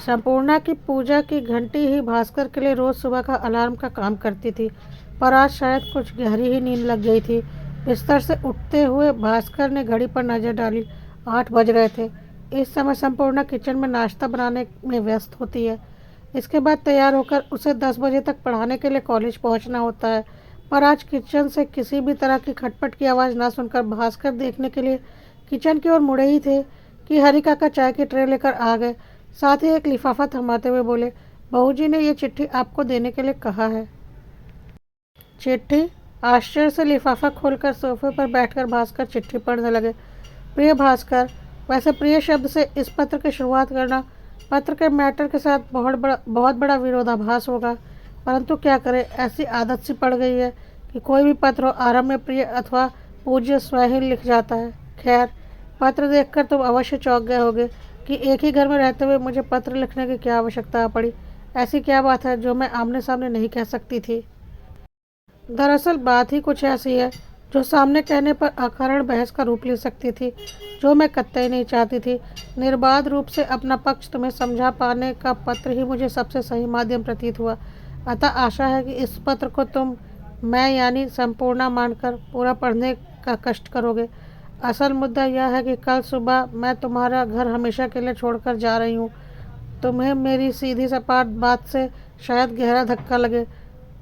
संपूर्णा की पूजा की घंटी ही भास्कर के लिए रोज सुबह का अलार्म का काम करती थी, पर आज शायद कुछ गहरी ही नींद लग गई थी। बिस्तर से उठते हुए भास्कर ने घड़ी पर नजर डाली। 8 बज रहे थे। इस समय संपूर्णा किचन में नाश्ता बनाने में व्यस्त होती है। इसके बाद तैयार होकर उसे 10 बजे तक पढ़ाने के लिए कॉलेज पहुंचना होता है। पर आज किचन से किसी भी तरह की खटपट की आवाज़ न सुनकर भास्कर देखने के लिए किचन की ओर मुड़े ही थे कि हरी काका चाय की ट्रे लेकर आ गए। साथ ही एक लिफाफा थमाते हुए बोले, बहू जी ने ये चिट्ठी आपको देने के लिए कहा है। चिट्ठी? आश्चर्य से लिफाफा खोलकर सोफे पर बैठकर भास्कर चिट्ठी पढ़ने लगे। प्रिय भास्कर, वैसे प्रिय शब्द से इस पत्र की शुरुआत करना पत्र के मैटर के साथ बहुत बड़ा विरोधाभास होगा, परंतु क्या करें, ऐसी आदत सी पड़ गई है कि कोई भी पत्र हो आरंभ में प्रिय अथवा पूज्य स्वयं ही लिख जाता है। खैर, पत्र देखकर तुम अवश्य चौंक गए होगे कि एक ही घर में रहते हुए मुझे पत्र लिखने की क्या आवश्यकता पड़ी। ऐसी क्या बात है जो मैं आमने सामने नहीं कह सकती थी? दरअसल बात ही कुछ ऐसी है जो सामने कहने पर अकारण बहस का रूप ले सकती थी, जो मैं कतई नहीं चाहती थी। निर्बाध रूप से अपना पक्ष तुम्हें समझा पाने का पत्र ही मुझे सबसे सही माध्यम प्रतीत हुआ। अतः आशा है कि इस पत्र को तुम मैं यानी संपूर्णा मानकर पूरा पढ़ने का कष्ट करोगे। असल मुद्दा यह है कि कल सुबह मैं तुम्हारा घर हमेशा के लिए छोड़कर जा रही हूँ। तुम्हें मेरी सीधी सपाट बात से शायद गहरा धक्का लगे,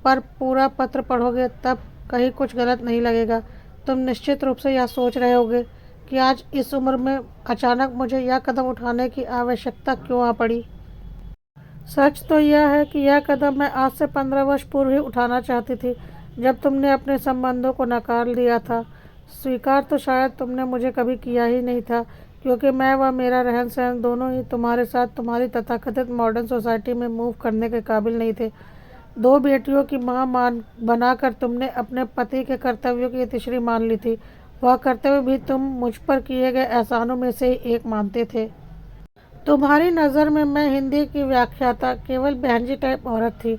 पर पूरा पत्र पढ़ोगे तब कहीं कुछ गलत नहीं लगेगा। तुम निश्चित रूप से यह सोच रहे होगे कि आज इस उम्र में अचानक मुझे यह कदम उठाने की आवश्यकता क्यों आ पड़ी। सच तो यह है कि यह कदम मैं आज से 15 वर्ष पूर्व ही उठाना चाहती थी, जब तुमने अपने संबंधों को नकार दिया था। स्वीकार तो शायद तुमने मुझे कभी किया ही नहीं था, क्योंकि मैं व मेरा रहन सहन दोनों ही तुम्हारे साथ तुम्हारी तथाकथित मॉडर्न सोसाइटी में मूव करने के काबिल नहीं थे। 2 बेटियों की माँ मान बनाकर तुमने अपने पति के कर्तव्यों की तीसरी मान ली थी। वह कर्तव्य भी तुम मुझ पर किए गए एहसानों में से ही एक मानते थे। तुम्हारी नज़र में मैं हिंदी की व्याख्याता केवल बहन जी टाइप औरत थी,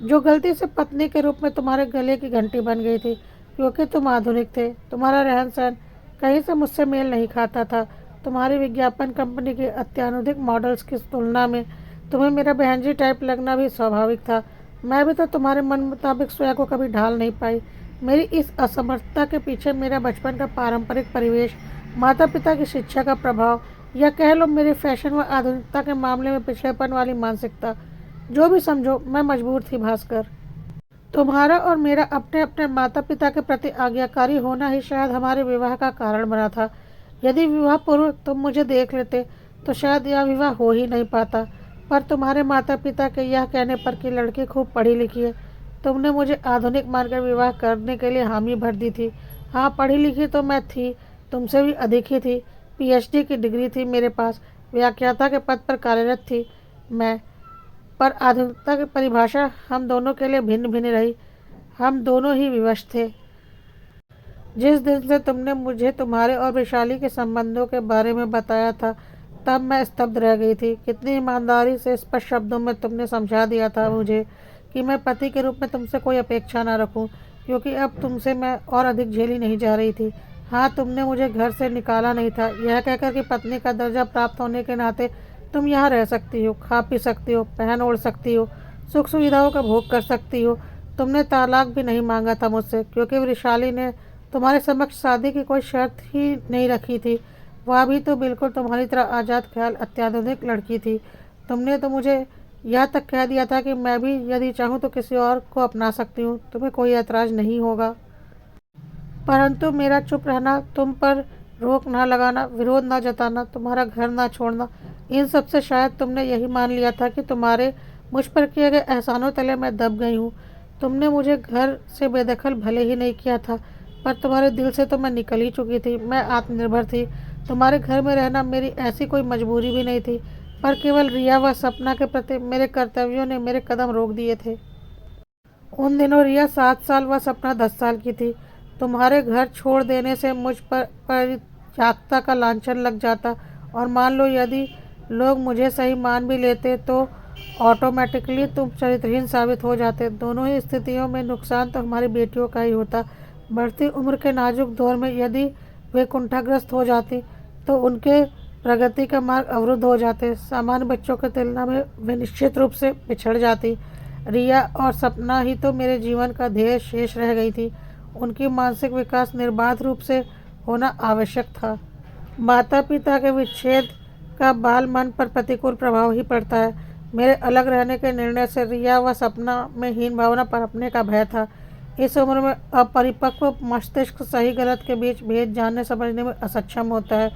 जो गलती से पत्नी के रूप में तुम्हारे गले की घंटी बन गई थी, क्योंकि तुम आधुनिक थे। तुम्हारा रहन सहन कहीं से मुझसे मेल नहीं खाता था। तुम्हारी विज्ञापन कंपनी के अत्याधुनिक मॉडल्स की तुलना में तुम्हें मेरा बहन जी टाइप लगना भी स्वाभाविक था। मैं भी तो तुम्हारे मन मुताबिक स्वयं को कभी ढाल नहीं पाई। मेरी इस असमर्थता के पीछे मेरा बचपन का पारंपरिक परिवेश, माता पिता की शिक्षा का प्रभाव, या कह लो मेरे फैशन व आधुनिकता के मामले में पिछड़ेपन वाली मानसिकता, जो भी समझो, मैं मजबूर थी भास्कर। तुम्हारा और मेरा अपने अपने माता पिता के प्रति आज्ञाकारी होना ही शायद हमारे विवाह का कारण बना था। यदि विवाह पूर्व तुम मुझे देख लेते तो शायद यह विवाह हो ही नहीं पाता। पर तुम्हारे माता पिता के यह कहने पर कि लड़की खूब पढ़ी लिखी है, तुमने मुझे आधुनिक मानकर विवाह करने के लिए हामी भर दी थी। हाँ, पढ़ी लिखी तो मैं थी, तुमसे भी अधिक ही थी। पीएचडी की डिग्री थी मेरे पास, व्याख्याता के पद पर कार्यरत थी मैं। पर आधुनिकता की परिभाषा हम दोनों के लिए भिन्न भिन्न रही। हम दोनों ही विवश थे। जिस दिन से तुमने मुझे तुम्हारे और वैशाली के संबंधों के बारे में बताया था, तब मैं स्तब्ध रह गई थी। कितनी ईमानदारी से स्पष्ट शब्दों में तुमने समझा दिया था मुझे कि मैं पति के रूप में तुमसे कोई अपेक्षा न रखूं, क्योंकि अब तुमसे मैं और अधिक झेली नहीं जा रही थी। हाँ, तुमने मुझे घर से निकाला नहीं था, यह कहकर कि पत्नी का दर्जा प्राप्त होने के नाते तुम यहाँ रह सकती हो, खा पी सकती हो, पहन ओढ़ सकती हो, सुख सुविधाओं का भोग कर सकती हो। तुमने तालाक भी नहीं मांगा था मुझसे, क्योंकि वैशाली ने तुम्हारे समक्ष शादी की कोई शर्त ही नहीं रखी थी। वह भी तो बिल्कुल तुम्हारी तरह आज़ाद ख्याल अत्याधुनिक लड़की थी। तुमने तो मुझे यह तक कह दिया था कि मैं भी यदि चाहूँ तो किसी और को अपना सकती हूँ, तुम्हें कोई ऐतराज़ नहीं होगा। परंतु मेरा चुप रहना, तुम पर रोक ना लगाना, विरोध ना जताना, तुम्हारा घर ना छोड़ना, इन सब से शायद तुमने यही मान लिया था कि तुम्हारे मुझ पर किए गए एहसानों तले मैं दब गई हूँ। तुमने मुझे घर से बेदखल भले ही नहीं किया था, पर तुम्हारे दिल से तो मैं निकल ही चुकी थी। मैं आत्मनिर्भर थी। तुम्हारे घर में रहना मेरी ऐसी कोई मजबूरी भी नहीं थी, पर केवल रिया व सपना के प्रति मेरे कर्तव्यों ने मेरे कदम रोक दिए थे। उन दिनों रिया 7 साल व सपना 10 साल की थी। तुम्हारे घर छोड़ देने से मुझ पर परित्यागता का लांछन लग जाता, और मान लो यदि लोग मुझे सही मान भी लेते तो ऑटोमेटिकली तुम चरित्रहीन साबित हो जाते। दोनों ही स्थितियों में नुकसान तो हमारी बेटियों का ही होता। बढ़ती उम्र के नाजुक दौर में यदि वे कुंठाग्रस्त हो जाती तो उनके प्रगति का मार्ग अवरुद्ध हो जाते। सामान्य बच्चों की तुलना में वे निश्चित रूप से पिछड़ जाती। रिया और सपना ही तो मेरे जीवन का ध्येय शेष रह गई थी। उनकी मानसिक विकास निर्बाध रूप से होना आवश्यक था। माता पिता के विच्छेद का बाल मन पर प्रतिकूल प्रभाव ही पड़ता है। मेरे अलग रहने के निर्णय से रिया व सपना में हीन भावना पनपने का भय था। इस उम्र में अपरिपक्व मस्तिष्क सही गलत के बीच भेद जानने समझने में असक्षम होता है।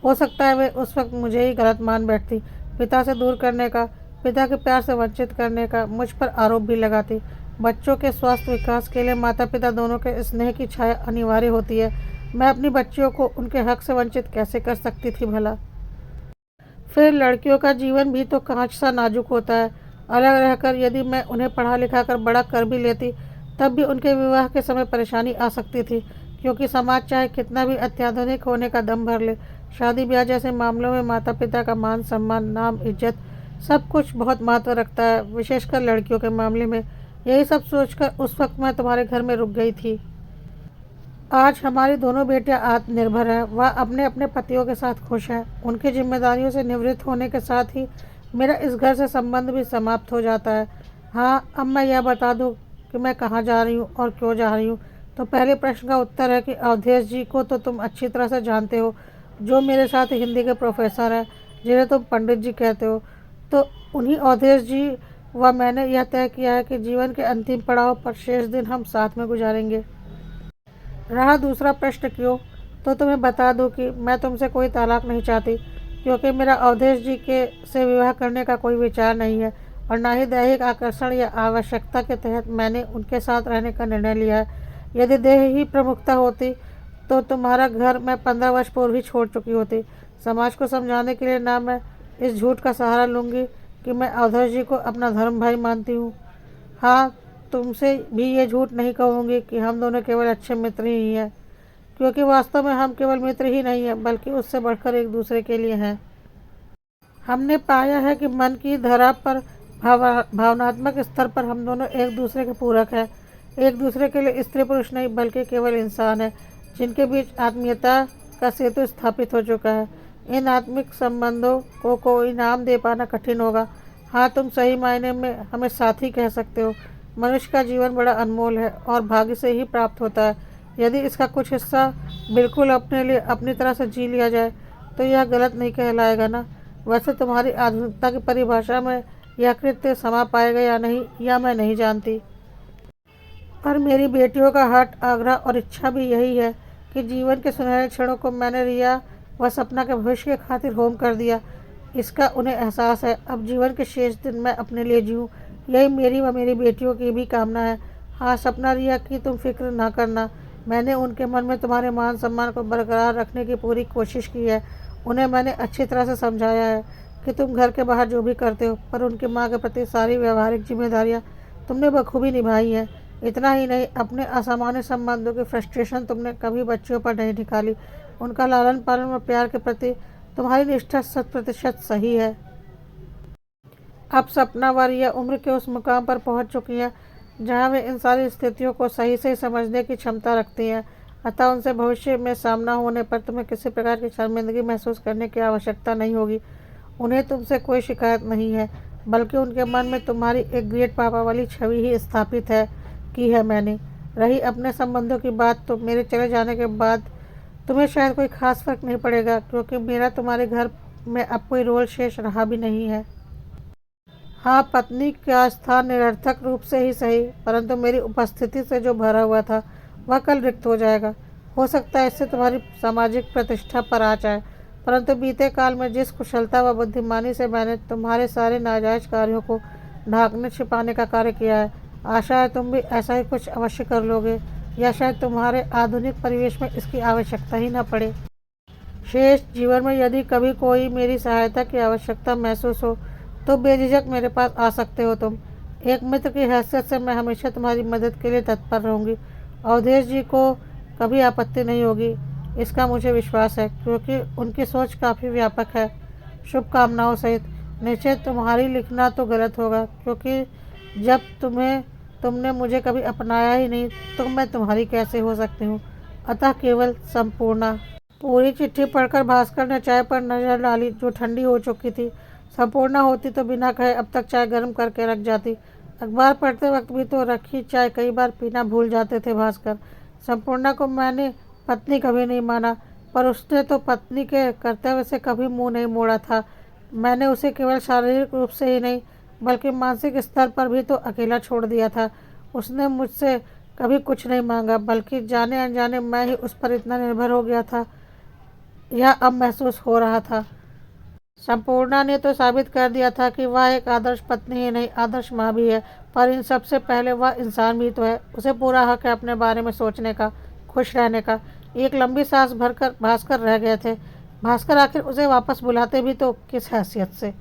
हो सकता है वे उस वक्त मुझे ही गलत मान बैठती, पिता से दूर करने का, पिता के प्यार से वंचित करने का मुझ पर आरोप भी लगाती। बच्चों के स्वास्थ्य विकास के लिए माता पिता दोनों के स्नेह की छाया अनिवार्य होती है। मैं अपनी बच्चियों को उनके हक से वंचित कैसे कर सकती थी भला। फिर लड़कियों का जीवन भी तो कांच सा नाजुक होता है। अलग रहकर यदि मैं उन्हें पढ़ा लिखा कर बड़ा कर भी लेती, तब भी उनके विवाह के समय परेशानी आ सकती थी, क्योंकि समाज चाहे कितना भी अत्याधुनिक होने का दम भर ले, शादी ब्याह जैसे मामलों में माता पिता का मान सम्मान नाम इज्जत सब कुछ बहुत महत्व रखता है, विशेषकर लड़कियों के मामले में। यही सब सोचकर उस वक्त मैं तुम्हारे घर में रुक गई थी। आज हमारी दोनों बेटियां आत्मनिर्भर हैं, वह अपने अपने पतियों के साथ खुश हैं। उनकी जिम्मेदारियों से निवृत्त होने के साथ ही मेरा इस घर से संबंध भी समाप्त हो जाता है। हाँ, अब मैं यह बता दूं कि मैं कहाँ जा रही हूँ और क्यों जा रही हूँ। तो पहले प्रश्न का उत्तर है कि अवधेश जी को तो तुम अच्छी तरह से जानते हो, जो मेरे साथ हिंदी के प्रोफेसर हैं, जिन्हें तुम पंडित जी कहते हो। तो उन्हीं अवधेश जी व मैंने यह तय किया है कि जीवन के अंतिम पड़ाव पर शेष दिन हम साथ में गुजारेंगे। रहा दूसरा प्रश्न क्यों, तो तुम्हें बता दूं कि मैं तुमसे कोई तलाक नहीं चाहती, क्योंकि मेरा अवधेश जी के से विवाह करने का कोई विचार नहीं है, और ना ही दैहिक आकर्षण या आवश्यकता के तहत मैंने उनके साथ रहने का निर्णय लिया है। यदि देह ही प्रमुखता होती तो तुम्हारा घर मैं 15 वर्ष पूर्व ही छोड़ चुकी होती। समाज को समझाने के लिए ना मैं इस झूठ का सहारा लूँगी कि मैं अवधेश जी को अपना धर्म भाई मानती हूँ। हाँ, तुमसे भी ये झूठ नहीं कहूँगी कि हम दोनों केवल अच्छे मित्र ही हैं, क्योंकि वास्तव में हम केवल मित्र ही नहीं हैं, बल्कि उससे बढ़कर एक दूसरे के लिए हैं। हमने पाया है कि मन की धरा पर भावनात्मक स्तर पर हम दोनों एक दूसरे के पूरक हैं। एक दूसरे के लिए स्त्री पुरुष नहीं, बल्कि केवल इंसान है, जिनके बीच आत्मीयता का सेतु स्थापित हो चुका है। इन आत्मिक संबंधों को कोई नाम दे पाना कठिन होगा। हाँ, तुम सही मायने में हमें साथी कह सकते हो। मनुष्य का जीवन बड़ा अनमोल है और भाग्य से ही प्राप्त होता है। यदि इसका कुछ हिस्सा बिल्कुल अपने लिए अपनी तरह से जी लिया जाए तो यह गलत नहीं कहलाएगा ना। वैसे तुम्हारी आधुनिकता की परिभाषा में यह कृत्य समा पाएगा या नहीं, यह मैं नहीं जानती, पर मेरी बेटियों का हठ आग्रह और इच्छा भी यही है कि जीवन के सुनहरे क्षणों को मैंने रिया व सपना के भविष्य के खातिर होम कर दिया। इसका उन्हें एहसास है। अब जीवन के शेष दिन मैं अपने लिए जीऊँ, यही मेरी व मेरी बेटियों की भी कामना है। हाँ सपना, रिया की तुम फिक्र ना करना। मैंने उनके मन में तुम्हारे मान सम्मान को बरकरार रखने की पूरी कोशिश की है। उन्हें मैंने अच्छी तरह से समझाया है कि तुम घर के बाहर जो भी करते हो, पर उनकी माँ के प्रति सारी व्यवहारिक जिम्मेदारियाँ तुमने बखूबी निभाई हैं। इतना ही नहीं, अपने असामान्य संबंधों की फ्रस्ट्रेशन तुमने कभी बच्चियों पर नहीं निकाली। उनका लालन पालन और प्यार के प्रति तुम्हारी निष्ठा 100% सही है। अब सपना व रिया उम्र के उस मुकाम पर पहुंच चुकी हैं जहां वे इन सारी स्थितियों को सही से समझने की क्षमता रखती हैं। अतः उनसे भविष्य में सामना होने पर तुम्हें किसी प्रकार की शर्मिंदगी महसूस करने की आवश्यकता नहीं होगी। उन्हें तुमसे कोई शिकायत नहीं है, बल्कि उनके मन में तुम्हारी एक ग्रेट पापा वाली छवि ही स्थापित की है मैंने। रही अपने संबंधों की बात, तो मेरे चले जाने के बाद तुम्हें शायद कोई खास फर्क नहीं पड़ेगा, क्योंकि मेरा तुम्हारे घर में अब कोई रोल शेष रहा भी नहीं है। हाँ, पत्नी का स्थान निरर्थक रूप से ही सही, परंतु मेरी उपस्थिति से जो भरा हुआ था वह कल रिक्त हो जाएगा। हो सकता है इससे तुम्हारी सामाजिक प्रतिष्ठा पर आँच आए, परंतु बीते काल में जिस कुशलता व बुद्धिमानी से मैंने तुम्हारे सारे नाजायज कार्यों को ढांकने छिपाने का कार्य किया है, आशा है तुम भी ऐसा ही कुछ अवश्य कर लोगे, या शायद तुम्हारे आधुनिक परिवेश में इसकी आवश्यकता ही न पड़े। शेष जीवन में यदि कभी कोई मेरी सहायता की आवश्यकता महसूस हो तो बेझिझक मेरे पास आ सकते हो तुम। एक मित्र की हैसियत से मैं हमेशा तुम्हारी मदद के लिए तत्पर रहूँगी। अवधेश जी को कभी आपत्ति नहीं होगी, इसका मुझे विश्वास है, क्योंकि उनकी सोच काफ़ी व्यापक है। शुभकामनाओं सहित। निश्चय तुम्हारी लिखना तो गलत होगा, क्योंकि जब तुमने मुझे कभी अपनाया ही नहीं तो मैं तुम्हारी कैसे हो सकती हूँ। अतः केवल संपूर्णा। पूरी चिट्ठी पढ़कर भास्कर ने चाय पर नजर डाली जो ठंडी हो चुकी थी। संपूर्णा होती तो बिना कहे अब तक चाय गर्म करके रख जाती। अखबार पढ़ते वक्त भी तो रखी चाय कई बार पीना भूल जाते थे भास्कर। संपूर्णा को मैंने पत्नी कभी नहीं माना, पर उसने तो पत्नी के कर्तव्य से कभी मुंह नहीं मोड़ा था। मैंने उसे केवल शारीरिक रूप से ही नहीं बल्कि मानसिक स्तर पर भी तो अकेला छोड़ दिया था। उसने मुझसे कभी कुछ नहीं मांगा, बल्कि जाने अनजाने मैं ही उस पर इतना निर्भर हो गया था, यह अब महसूस हो रहा था। संपूर्णा ने तो साबित कर दिया था कि वह एक आदर्श पत्नी ही नहीं आदर्श माँ भी है, पर इन सबसे पहले वह इंसान भी तो है। उसे पूरा हक है अपने बारे में सोचने का, खुश रहने का। एक लंबी सांस भरकर भास्कर रह गए थे। भास्कर आखिर उसे वापस बुलाते भी तो किस हैसियत से।